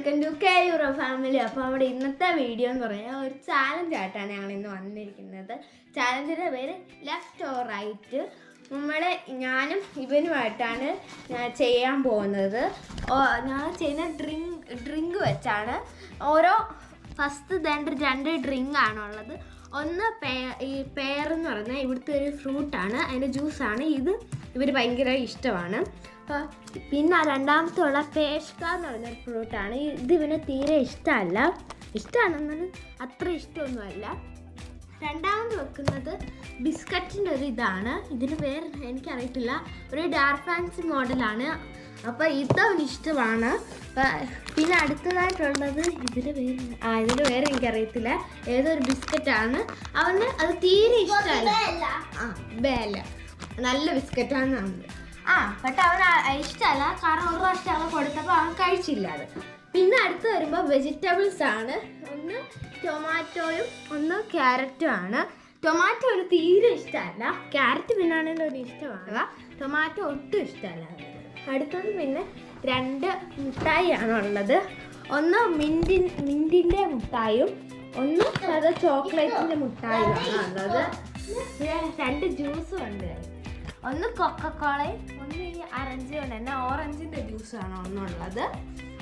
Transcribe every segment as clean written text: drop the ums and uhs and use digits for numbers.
Welcome to K Euro family. അപ്പോൾ നമ്മുടെ ഇന്നത്തെ വീഡിയോ എന്ന് പറഞ്ഞാൽ ഒരു ചാലഞ്ച് ആയിട്ടാണ് ഞങ്ങൾ ഇന്ന് വന്നിരിക്കുന്നത്. ചാലഞ്ചിൻ്റെ പേര് ലെഫ്റ്റ് ഓർ റൈറ്റ്. ഞാനും ഇവനുമായിട്ടാണ് ചെയ്യാൻ പോകുന്നത്. ഞാൻ ചെയ്യുന്ന ഡ്രിങ്ക് വെച്ചാണ്. ഓരോ ഫസ്റ്റ് രണ്ട് ഡ്രിങ്ക് ആണുള്ളത്. ഒന്ന് ഈ പെയർ എന്ന് പറഞ്ഞാൽ ഇവിടുത്തെ ഒരു ഫ്രൂട്ടാണ്, അതിൻ്റെ ജ്യൂസാണ്. ഇത് ഇവർ ഭയങ്കര ഇഷ്ടമാണ്. പിന്നെ രണ്ടാമത്തെ ഉള്ള പേഷ്ക എന്ന് പറഞ്ഞൊരു ഫ്രൂട്ടാണ്. ഇത് ഇവന് തീരെ ഇഷ്ടമാണെന്നാലും അത്ര ഇഷ്ടമൊന്നുമല്ല. രണ്ടാമത് വെക്കുന്നത് ബിസ്ക്കറ്റിൻ്റെ ഒരു ഇതാണ്. ഇതിന് പേര് എനിക്കറിയത്തില്ല, ഒരു ഡാർക്ക് ഫാൻസി മോഡലാണ്. അപ്പോൾ ഇതവന് ഇഷ്ടമാണ്. പിന്നെ അടുത്തതായിട്ടുള്ളത് ഇതിൻ്റെ പേര് എനിക്കറിയത്തില്ല, ഏതൊരു ബിസ്ക്കറ്റാണ്. അവന് അത് തീരെ ഇഷ്ടമല്ല. ബേല നല്ല ബിസ്ക്കറ്റാണെന്നാണ്. പക്ഷെ അവന് ഇഷ്ടമല്ല, കാരണം ഒരു പ്രാവശ്യം അവൻ കൊടുത്തപ്പോൾ അവൻ കഴിച്ചില്ല അത്. പിന്നെ അടുത്ത് വരുമ്പോൾ വെജിറ്റബിൾസ് ആണ്. ഒന്ന് ടൊമാറ്റോയും ഒന്ന് ക്യാരറ്റും ആണ്. ടൊമാറ്റോ ഒരു തീരെ ഇഷ്ടമല്ല, ക്യാരറ്റ് പിന്നാണെങ്കിലും ഒരു ഇഷ്ടമാണ്. ടൊമാറ്റോ ഒട്ടും ഇഷ്ടമല്ല. അടുത്തത് പിന്നെ 2 മുട്ടായി ആണുള്ളത്. ഒന്ന് മിൻറ്റിൻ്റെ മുട്ടായും ഒന്ന് അത് ചോക്ലേറ്റിൻ്റെ മുട്ടായുമാണ് ഉള്ളത്. 2 ജ്യൂസും ഉണ്ട്. ഒന്ന് കൊക്കക്കോളയും ഒന്ന് ഈ അറഞ്ച് കൊണ്ട് തന്നെ ഓറഞ്ചിൻ്റെ ജ്യൂസാണ് ഒന്നുള്ളത്.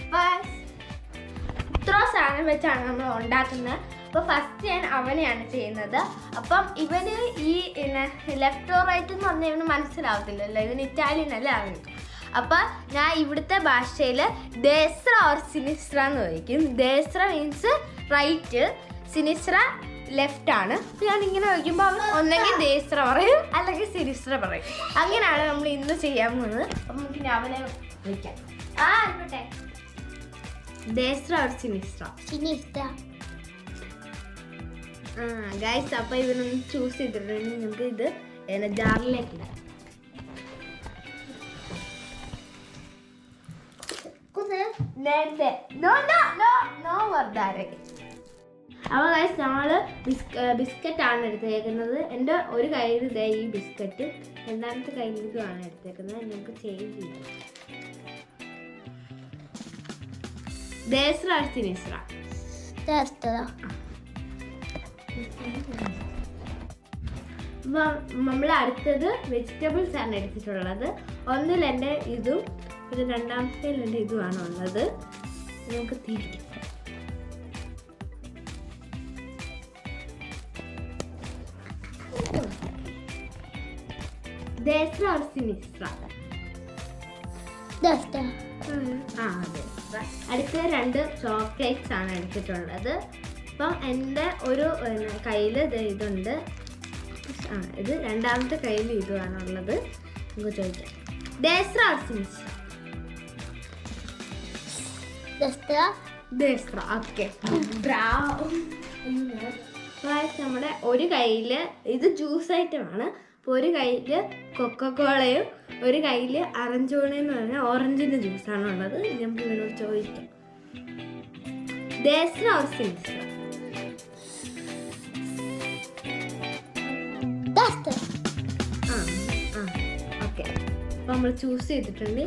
അപ്പോൾ ഇത്ര സാധനം വെച്ചാണ് നമ്മൾ ഉണ്ടാക്കുന്നത്. അപ്പോൾ ഫസ്റ്റ് ഞാൻ അവനെയാണ് ചെയ്യുന്നത്. അപ്പം ഇവന് ഈ ലെഫ്റ്റ് ഓർ റൈറ്റ് എന്ന് പറഞ്ഞാൽ ഇവന് മനസ്സിലാവത്തില്ലല്ലോ, ഇവന് ഇറ്റാലിയൻ അല്ലേ അറിയും. അപ്പം ഞാൻ ഇവിടുത്തെ ഭാഷയിൽ ദേസ്ര ഓർ സിനിസ്ര എന്ന് ചോദിക്കും. ദേസ്ര മീൻസ് റൈറ്റ്, സിനിസ്ര ലെഫ്റ്റ് ആണ്. ഞാൻ ഇങ്ങനെ ചോദിക്കുമ്പോൾ അവൻ ഒന്നെങ്കിൽ ദേസ്ര പറയും അല്ലെങ്കിൽ സിനിസ്ര പറയും. അങ്ങനെയാണ് നമ്മൾ ഇന്ന് ചെയ്യാൻ പോകുന്നത്. അപ്പം നമുക്ക് അവനെ വിളിക്കാം. ആയിക്കോട്ടെ, ദേസ്ര ഓർ സിനിസ്ര? ഗൈസ്, അപ്പോൾ ഇവനൊന്ന് ചൂസ് ചെയ്തിട്ടുണ്ടെങ്കിൽ നമുക്ക് ഇത് ജാറിലേക്ക് ഇടാം. അപ്പോൾ ഗൈസ്, നമ്മൾ ബിസ്ക്കറ്റാണ് എടുത്തേക്കുന്നത്. എൻ്റെ ഒരു കയ്യിൽ ഇതേ ഈ ബിസ്ക്കറ്റ്, രണ്ടാമത്തെ കയ്യിൽ ഇതുമാണ് എടുത്തേക്കുന്നത്. നമുക്ക് ചേഞ്ച് ചെയ്യാം. ദേസ്ര സിനിസ്ര? നമ്മൾ അടുത്തത് വെജിറ്റബിൾസ് ആണ് എടുത്തിട്ടുള്ളത്. ഒന്നിൽ എൻ്റെ ഇതും പിന്നെ രണ്ടാമത്തേൽ എൻ്റെ ഇതുമാണ് ഉള്ളത്. നമുക്ക് തിരിക്കാം. ദേസ്ര ഓർ സിനിസ്ര? അടുത്ത 2 ചോക്ലേറ്റ്സ് ആണ് എടുത്തിട്ടുള്ളത്. അപ്പം എൻ്റെ ഒരു കയ്യിൽ ഇതുണ്ട്, ഇത് രണ്ടാമത്തെ കയ്യിൽ ഇതുമാണുള്ളത്. നമുക്ക് ചോദിക്കാം, ദേസ്ര ഓർ സിനിസ്ര? ദേസ്ര. ഓക്കെ, നമ്മുടെ ഒരു കയ്യിൽ ഇത് ജ്യൂസ് ഐറ്റമാണ്. അപ്പോൾ ഒരു കയ്യിൽ കൊക്കക്കോളയും ഒരു കയ്യിൽ അറഞ്ചോണ എന്ന് പറഞ്ഞാൽ ഓറഞ്ചിൻ്റെ ജ്യൂസാണ് ഉള്ളത്. നമുക്ക് ഇവനോട് ചോദിക്കാം, ദേസ്ര ഓർ സിനിസ്ര? ഓക്കെ, അപ്പോൾ നമ്മൾ ചൂസ് ചെയ്തിട്ടുണ്ട്.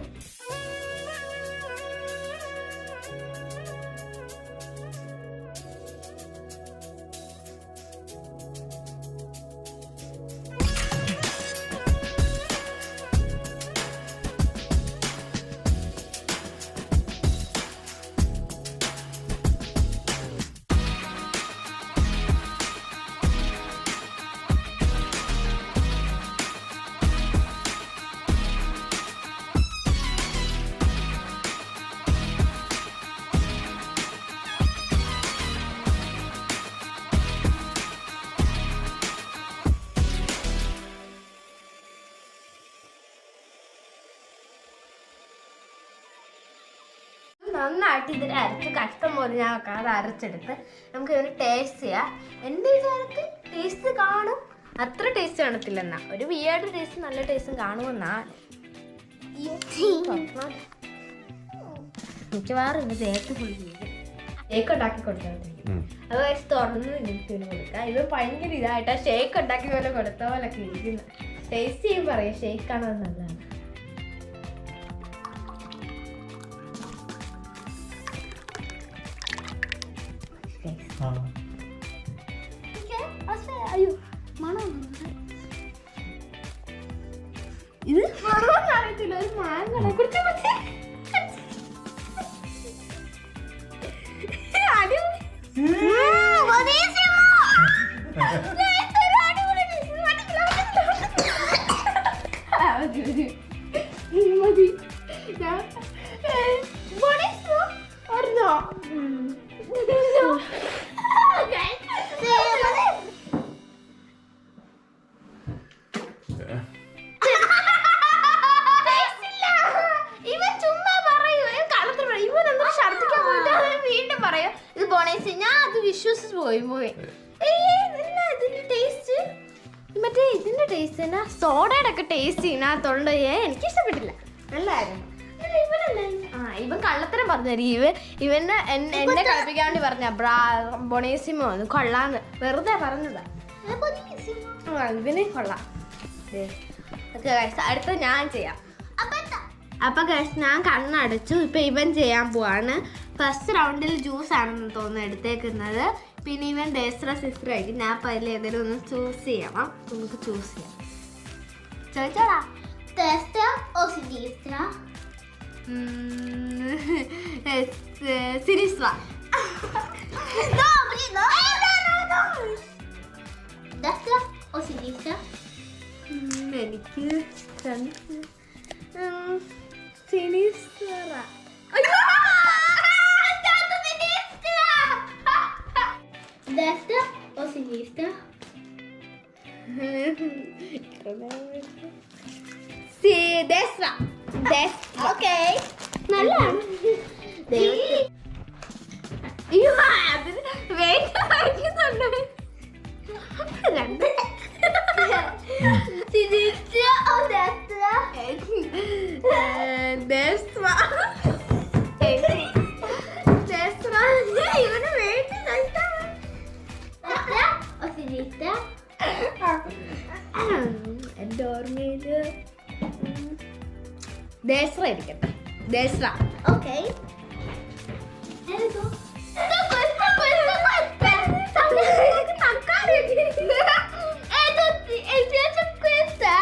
നന്നായിട്ട് ഇതിൽ അരച്ച് കഷ്ടം പോലെ ഞാൻ വെക്കാതെ അരച്ചെടുത്ത് നമുക്ക് ഇതിന് ടേസ്റ്റ് ചെയ്യാം. എൻ്റെ വിചാരത്തിൽ ടേസ്റ്റ് കാണും, അത്ര ടേസ്റ്റ് കാണത്തില്ലെന്നാ, ഒരു വിയേർഡ് ടേസ്റ്റ് നല്ല ടേസ്റ്റും കാണുമെന്നാണ് മിക്കവാറും ഇത് തേക്ക് ഫുൾ ഷേക്ക് ഉണ്ടാക്കി കൊടുത്താൽ അത് കഴിച്ച് തുറന്ന് ഇങ്ങനെ കൊടുക്കാം. ഇത് ഭയങ്കര ഇതായിട്ടാ ഷേക്ക് ഉണ്ടാക്കിയ പോലെ കൊടുത്ത പോലൊക്കെ ഇരിക്കുന്നത്. ടേസ്റ്റ് ചെയ്യും പറയാം, ഷേക്കാണോ നല്ലതാണ്. അയ്യോ മണം ഇത് മണമെന്ന് അറിയത്തില്ല. ഒരു മാങ്ങ കുറിച്ച് വിശ്വസിച്ച് പോയി ഇതിന്റെ ടേസ്റ്റ് മറ്റേ ഇതിന്റെ ടേസ്റ്റ് തന്നെ സോഡയുടെ ഒക്കെ ടേസ്റ്റ് ഇതിനകത്തുണ്ട്. എനിക്ക് ഇഷ്ടപ്പെട്ടില്ല. നല്ലായിരുന്നു. ഇവൻ കള്ളത്തരം പറഞ്ഞായിരിക്കും. ഇവന് എന്നെ കളിപ്പിക്കാൻ വേണ്ടി പറഞ്ഞ ബൊണേസിമോ കൊള്ളാന്ന് വെറുതെ പറഞ്ഞതാ. ഇവന് കൊള്ളാം. അടുത്ത ഞാൻ ചെയ്യാം. അപ്പൊ ഞാൻ കണ്ണടച്ചു. ഇപ്പൊ ഇവൻ ചെയ്യാൻ പോവാണ്. ഫസ്റ്റ് റൗണ്ടിൽ ജ്യൂസ് ആണെന്ന് തോന്നുന്നു എടുത്തേക്കുന്നത്. പിന്നെ ഇവൻ ഡേസ്ട്ര സിസ്റ്റർ ആയിരിക്കും. ഞാൻ അപ്പൊ അതിൽ ഏതെങ്കിലും ഒന്ന് ചൂസ് ചെയ്യണം. നമുക്ക് ചൂസ് ചെയ്യാം. ചോദിച്ചോടാ. സിനിസ്വ. എനിക്ക് സിനിസ്വ. Destra o sinistra? Destra. Ok. നല്ലതാണ്. രണ്ട് Sinistra o destra? Destra. ഇവന് വേണ്ടി Destra o sinistra? എന്റെ ഓർമ്മയില് ദേശറ ഇരിക്കട്ടെ. ദേശറ. Ok. Questo. E piace questa?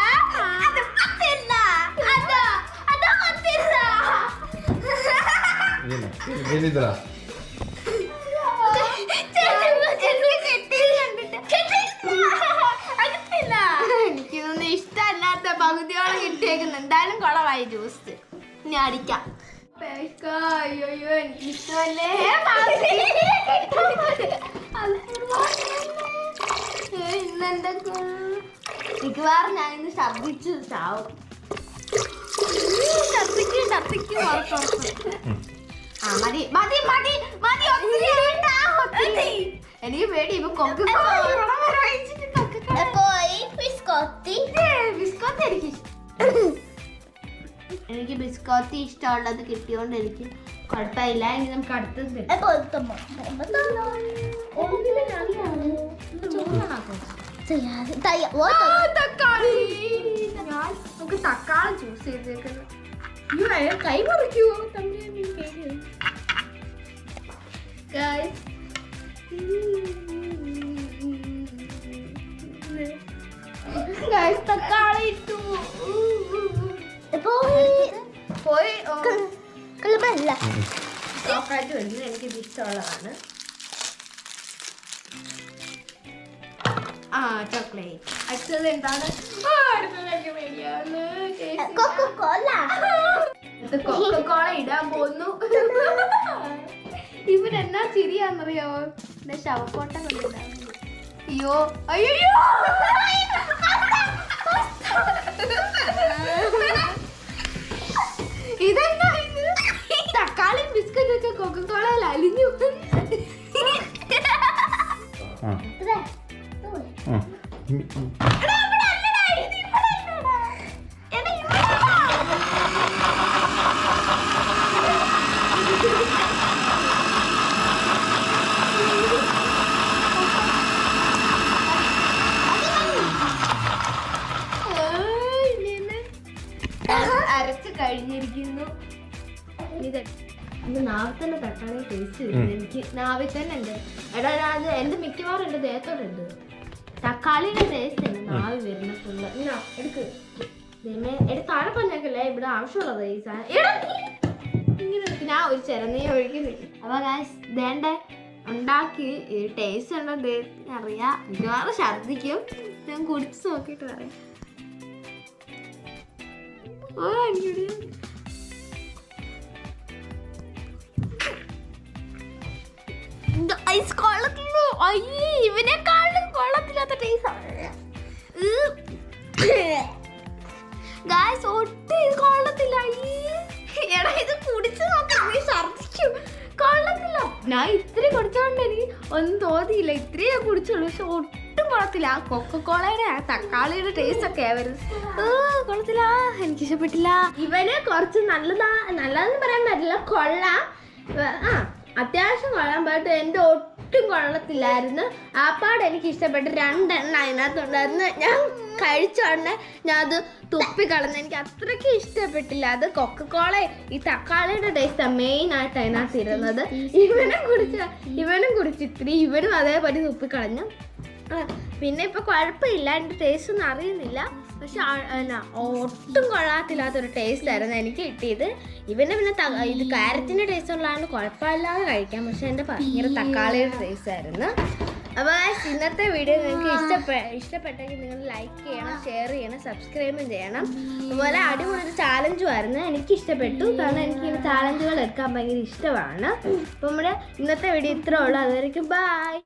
Vieni là. എനിക്കൊന്നും ഇഷ്ടമല്ലാത്ത പകുതിയോളം കിട്ടിയേക്കുന്നു. എന്തായാലും കുളമായി ജ്യൂസ്. ഇനി അടിക്കാം. അയ്യോ എനിക്ക് ഇഷ്ടമല്ലേ. ഇന്നെന്തൊക്കെ മിക്കവാറും ഞാനിന്ന് ഛർദിച്ചു ചാവും. ഛർദിക്കും എനിക്ക് പേടി. ഇപ്പൊ കൊക്ക് Poi biscotti. ബിസ്കോത്തി എനിക്ക് ബിസ്കോത്തി ഇഷ്ടമുള്ളത് കിട്ടിയോണ്ട് എനിക്ക് കുഴപ്പമില്ല. ഇനി നമുക്ക് അടുത്തത് E poi il tomato. തക്കാളി. ഞാൻ നമുക്ക് തക്കാളി ചൂസ് ചെയ്തേക്കുന്നത്. കൈ മുറിക്കുവോ തമ്മിൽ? തക്കാളി ഇട്ടു. പോയി Calamella. ചോക്ലേറ്റ് വരുന്നത് എനിക്കിത് ഇഷ്ടമുള്ളതാണ്. ചോക്ലേറ്റ്. അടുത്തത് എന്താണ്? Coca-Cola. കൊക്കോള ഇടാൻ പോന്നു. ഇവരെന്നാ ചിരിയാന്നറിയാവോ? എന്റെ ശവക്കോട്ട കൊണ്ടിടാൻ. അയ്യോ ഇതെന്താ ഇത്? തക്കാളി ബിസ്ക്കറ്റ് ഒക്കെ കൊക്കോളയിൽ അലിഞ്ഞു. അരച്ച് കഴിഞ്ഞിരിക്കുന്നു. നാവിൽ തന്നെ തക്കാളി ടേസ്റ്റ് വരുന്നു. എനിക്ക് നാവിൽ തന്നെ ഉണ്ട്. എടാ അത് എന്റെ മിക്കവാറും എന്റെ ദേഹത്തോടുണ്ട്. തക്കാളിയുടെ ടേസ്റ്റ് തന്നെ നാളെ വരുന്ന ഫുള്ള് എടുക്ക് താഴെ പറഞ്ഞേക്കല്ലേ ഇവിടെ ആവശ്യമുള്ളത് ഈ സാധനം ഇങ്ങനെ ഞാൻ ഒരു ചെറുനീ ഒഴിക്കുന്നില്ല. അപ്പൊ ഗൈസ് വേണ്ട ഉണ്ടാക്കി ടേസ്റ്റ് ഉണ്ടോ ദൈവത്തിന് അറിയാം. മിക്കവാറും ഛർദിക്കും. ഞാൻ കുടിച്ച് നോക്കിയിട്ട് പറയാം. ഇവനെക്കാളും കൊള്ളത്തില്ലാത്ത ടേസ്റ്റ് ഗായ്സ്. ഒട്ടും ഇത് കൊള്ളത്തില്ല. എടാ ഇത് കുടിച്ചു നോക്കാം, നീ ഛർദിക്കും. കൊള്ളത്തില്ല. ഞാൻ ഇത്തിരി കുടിച്ചോണ്ട് എനിക്ക് ഒന്നും തോന്നിയില്ല. ഇത്രയും ഞാൻ കുടിച്ചുള്ളൂ. പക്ഷെ ഒട്ടും കൊള്ളത്തില്ല. ആ കൊക്കക്കോളയുടെ ആ തക്കാളിയുടെ ടേസ്റ്റ് ഒക്കെ വരുന്നത് കൊള്ളത്തില്ല. എനിക്ക് ഇഷ്ടപ്പെട്ടില്ല. ഇവന് കുറച്ച് നല്ലതെന്ന് പറയാൻ പറ്റില്ല, കൊള്ളാം. അത്യാവശ്യം കൊള്ളാൻ പറ്റും. എൻ്റെ ഒട്ടും കൊള്ളത്തില്ലായിരുന്നു. ആപ്പാട് എനിക്ക് ഇഷ്ടപ്പെട്ട് 2 എണ്ണം അതിനകത്തുണ്ടായിരുന്നു. ഞാൻ കഴിച്ചോണ്ട് ഞാൻ അത് തുപ്പിക്കളഞ്ഞ്. എനിക്ക് അത്രയ്ക്ക് ഇഷ്ടപ്പെട്ടില്ല. അത് കൊക്കക്കോള ഈ തക്കാളിയുടെ ടേസ്റ്റാണ് മെയിനായിട്ട് അതിനകത്ത് ഇരുന്നത്. ഇവനും കുടിച്ച് ഇത്തിരി, ഇവനും അതേപടി തുപ്പിക്കളഞ്ഞു. പിന്നെ ഇപ്പൊ കുഴപ്പമില്ല, എൻ്റെ ടേസ്റ്റ് ഒന്നും അറിയുന്നില്ല. പക്ഷെ ഒട്ടും കൊള്ളാത്തില്ലാത്തൊരു ടേസ്റ്റ് ആയിരുന്നു എനിക്ക് കിട്ടിയത്. ഇവന് പിന്നെ ഇത് ക്യാരറ്റിന്റെ ടേസ്റ്റ് ഉള്ളതാണ് കുഴപ്പമില്ലാതെ കഴിക്കാം. പക്ഷെ എൻ്റെ ഭയങ്കര തക്കാളിയുടെ ടേസ്റ്റ് ആയിരുന്നു. അപ്പോൾ ഇന്നത്തെ വീഡിയോ നിങ്ങൾക്ക് ഇഷ്ടപ്പെട്ടെങ്കിൽ നിങ്ങൾ ലൈക്ക് ചെയ്യണം, ഷെയർ ചെയ്യണം, സബ്സ്ക്രൈബും ചെയ്യണം. അതുപോലെ അടിപൊളി ചാലഞ്ചും ആയിരുന്നു. എനിക്ക് ഇഷ്ടപ്പെട്ടു. കാരണം എനിക്ക് ഈ ചാലഞ്ചുകൾ എടുക്കാൻ ഭയങ്കര ഇഷ്ടമാണ്. അപ്പോൾ നമ്മുടെ ഇന്നത്തെ വീഡിയോ ഇത്രേ ഉള്ളൂ. അതുവരെയ്ക്കും ബൈ.